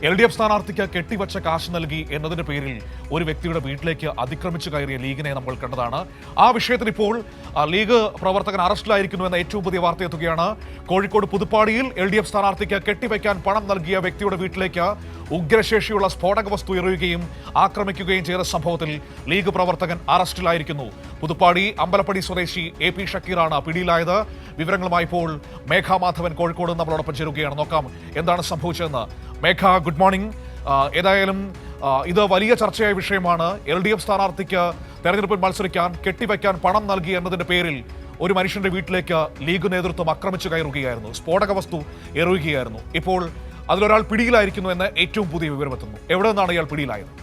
LDF സ്ഥാനാർത്ഥിക്ക് കെട്ടിവച്ച കാശ് നൽകി എന്നതിന്റെ പേരിൽ ഒരു വ്യക്തിയുടെ വീട്ടിലേക്ക് അതിക്രമിച്ചു കയറിയ ലീഗിനെ നമ്മൾ കണ്ടതാണ്. ആ വിഷയത്തിൽ ഇപ്പോൾ ലീഗ് പ്രവർത്തകൻ അറസ്റ്റിലായിരിക്കുന്നു എന്ന ഏറ്റവും പുതിയ വാർത്തയെത്തുകയാണ്. കോഴിക്കോട് പുതുപ്പാടിയിൽ LDF സ്ഥാനാർത്ഥിക്ക് കെട്ടിവയ്ക്കാൻ പണം നൽകിയ വ്യക്തിയുടെ വീട്ടിലേക്ക് ഉഗ്രശേഷിയുള്ള സ്ഫോടക വസ്തു എറിയുകയും ആക്രമിക്കുകയും ചെയ്ത സംഭവത്തിൽ ലീഗ് പ്രവർത്തകൻ അറസ്റ്റിലായിരിക്കുന്നു. പുതുപ്പാടി അമ്പലപ്പടി സ്വദേശി AP ഷക്കീറാണ് പിടിയിലായത്. വിവരങ്ങളുമായി ഇപ്പോൾ മേഘ മാധവൻ കോഴിക്കോട് നമ്മളോടൊപ്പം ചേരുകയാണ്. നോക്കാം എന്താണ് സംഭവിച്ചതെന്ന്. മേഘ, ഗുഡ് മോർണിംഗ്. ഏതായാലും ഇത് വലിയ ചർച്ചയായ വിഷയമാണ്. LDF സ്ഥാനാർത്ഥിക്ക് തെരഞ്ഞെടുപ്പിൽ മത്സരിക്കാൻ കെട്ടിവയ്ക്കാൻ പണം നൽകി എന്നതിന്റെ പേരിൽ ഒരു മനുഷ്യന്റെ വീട്ടിലേക്ക് ലീഗ് നേതൃത്വം ആക്രമിച്ചു കയറുകയായിരുന്നു, സ്ഫോടക വസ്തു എറിയുകയായിരുന്നു. ഇപ്പോൾ അതിലൊരാൾ പിടിയിലായിരിക്കുന്നു എന്ന് ഏറ്റവും പുതിയ വിവരമെത്തുന്നു. എവിടെ നിന്നാണ് ഇയാൾ പിടിയിലായത്?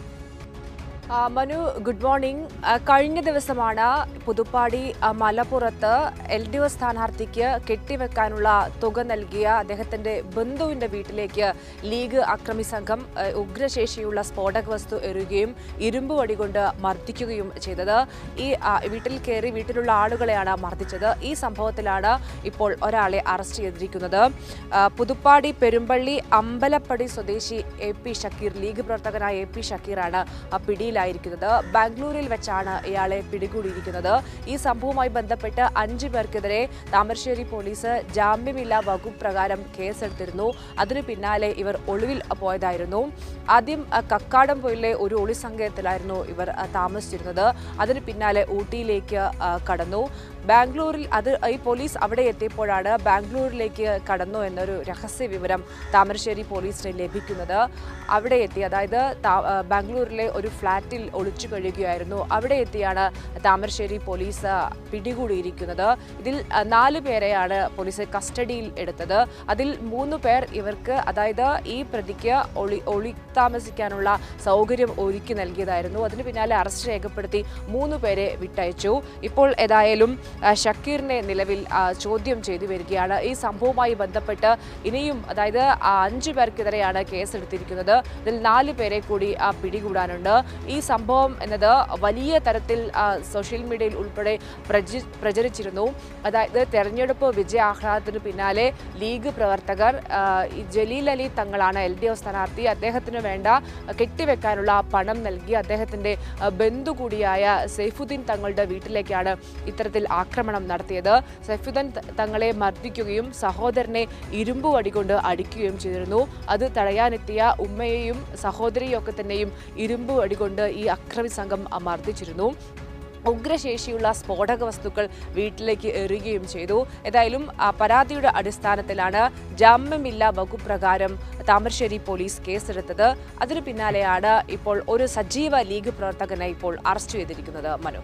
Manu, good morning. കഴിഞ്ഞ ദിവസമാണ് പുതുപ്പാടി മലപ്പുറത്ത് LDF സ്ഥാനാർത്ഥിക്ക് കെട്ടിവെക്കാനുള്ള തുക നൽകിയ അദ്ദേഹത്തിന്റെ ബന്ധുവിന്റെ വീട്ടിലേക്ക് ലീഗ് അക്രമി സംഘം ഉഗ്രശേഷിയുള്ള സ്ഫോടക വസ്തു എറിയുകയും ഇരുമ്പ് വടികൊണ്ട് മർദ്ദിക്കുകയും ചെയ്തത്. ഈ വീട്ടിൽ കയറി വീട്ടിലുള്ള ആളുകളെയാണ് മർദ്ദിച്ചത്. ഈ സംഭവത്തിലാണ് ഇപ്പോൾ ഒരാളെ അറസ്റ്റ് ചെയ്തിരിക്കുന്നത്. പുതുപ്പാടി പെരുമ്പള്ളി അമ്പലപ്പടി സ്വദേശി AP ഷക്കീർ, ലീഗ് പ്രവർത്തകനായ AP ഷക്കീറാണ് പിടിയിലായിരിക്കുന്നത്. ബാംഗ്ലൂരിൽ വെച്ചാണ് ഇയാളെ പിടികൂടിയിരിക്കുന്നത്. ഈ സംഭവവുമായി ബന്ധപ്പെട്ട് 5 പേർക്കെതിരെ താമരശ്ശേരി പോലീസ് ജാമ്യമില്ലാ വകുപ്പ് പ്രകാരം കേസെടുത്തിരുന്നു. അതിനു പിന്നാലെ ഇവർ ഒളിവിൽ പോയതായിരുന്നു. ആദ്യം കക്കാടംപൊയിലെ ഒരു ഒളിസങ്കേതത്തിലായിരുന്നു ഇവർ താമസിച്ചിരുന്നത്. അതിനു പിന്നാലെ ഊട്ടിയിലേക്ക് കടന്നു. ബാംഗ്ലൂരിൽ ഈ പോലീസ് അവിടെ എത്തിയപ്പോഴാണ് ബാംഗ്ലൂരിലേക്ക് കടന്നു എന്നൊരു രഹസ്യ വിവരം താമരശ്ശേരി പോലീസിന് ലഭിക്കുന്നത്. അവിടെ എത്തി, അതായത് ബാംഗ്ലൂരിലെ ഒരു ഫ്ളാറ്റിൽ ഒളിച്ചു കഴിയുകയായിരുന്നു. അവിടെ എത്തിയാണ് താമരശ്ശേരി പോലീസ് പിടികൂടിയിരിക്കുന്നത്. ഇതിൽ 4 പേരെയാണ് പോലീസ് കസ്റ്റഡിയിൽ എടുത്തത്. അതിൽ 3 പേർ ഇവർക്ക്, അതായത് ഈ പ്രതിക്ക് ഒളി താമസിക്കാനുള്ള സൗകര്യം ഒരുക്കി നൽകിയതായിരുന്നു. അതിന് പിന്നാലെ അറസ്റ്റ് രേഖപ്പെടുത്തി 3 പേരെ വിട്ടയച്ചു. ഇപ്പോൾ ഏതായാലും ഷക്കീറിനെ നിലവിൽ ചോദ്യം ചെയ്തു വരികയാണ്. ഈ സംഭവവുമായി ബന്ധപ്പെട്ട് ഇനിയും, അതായത് 5 പേർക്കെതിരെയാണ് കേസെടുത്തിരിക്കുന്നത്. ഇതിൽ 4 പേരെ കൂടി പിടികൂടാനുണ്ട്. ഈ സംഭവം എന്നത് വലിയ തരത്തിൽ സോഷ്യൽ മീഡിയയിൽ ഉൾപ്പെടെ പ്രചരിച്ചിരുന്നു. അതായത് തെരഞ്ഞെടുപ്പ് വിജയാഹ്ലാദത്തിന് പിന്നാലെ ലീഗ് പ്രവർത്തകർ ജലീൽ അലി തങ്ങളാണ് LDF സ്ഥാനാർത്ഥി, അദ്ദേഹത്തിന് വേണ്ട കെട്ടിവെക്കാനുള്ള പണം നൽകി അദ്ദേഹത്തിന്റെ ബന്ധു കൂടിയായ സൈഫുദ്ദീൻ തങ്ങളുടെ വീട്ടിലേക്കാണ് ഇത്തരത്തിൽ ആക്രമണം നടത്തിയത്. സൈഫുദ്ദീൻ തങ്ങളെ മർദ്ദിക്കുകയും സഹോദരനെ ഇരുമ്പ് വടികൊണ്ട് അടിക്കുകയും ചെയ്തിരുന്നു. അത് തടയാനെത്തിയ ഉമ്മയെയും സഹോദരിയും ഒക്കെ തന്നെയും ഇരുമ്പ് വടികൊണ്ട് ഈ അക്രമി സംഘം മർദ്ദിച്ചിരുന്നു. ഉഗ്രശേഷിയുള്ള സ്ഫോടക വസ്തുക്കൾ വീട്ടിലേക്ക് എറിയുകയും ചെയ്തു. ഏതായാലും പരാതിയുടെ അടിസ്ഥാനത്തിലാണ് ജാമ്യമില്ലാ വകുപ്പ് പ്രകാരം താമരശ്ശേരി പോലീസ് കേസെടുത്തത്. അതിനു പിന്നാലെയാണ് ഇപ്പോൾ ഒരു സജീവ ലീഗ് പ്രവർത്തകനെ ഇപ്പോൾ അറസ്റ്റ് ചെയ്തിരിക്കുന്നത്. മനു.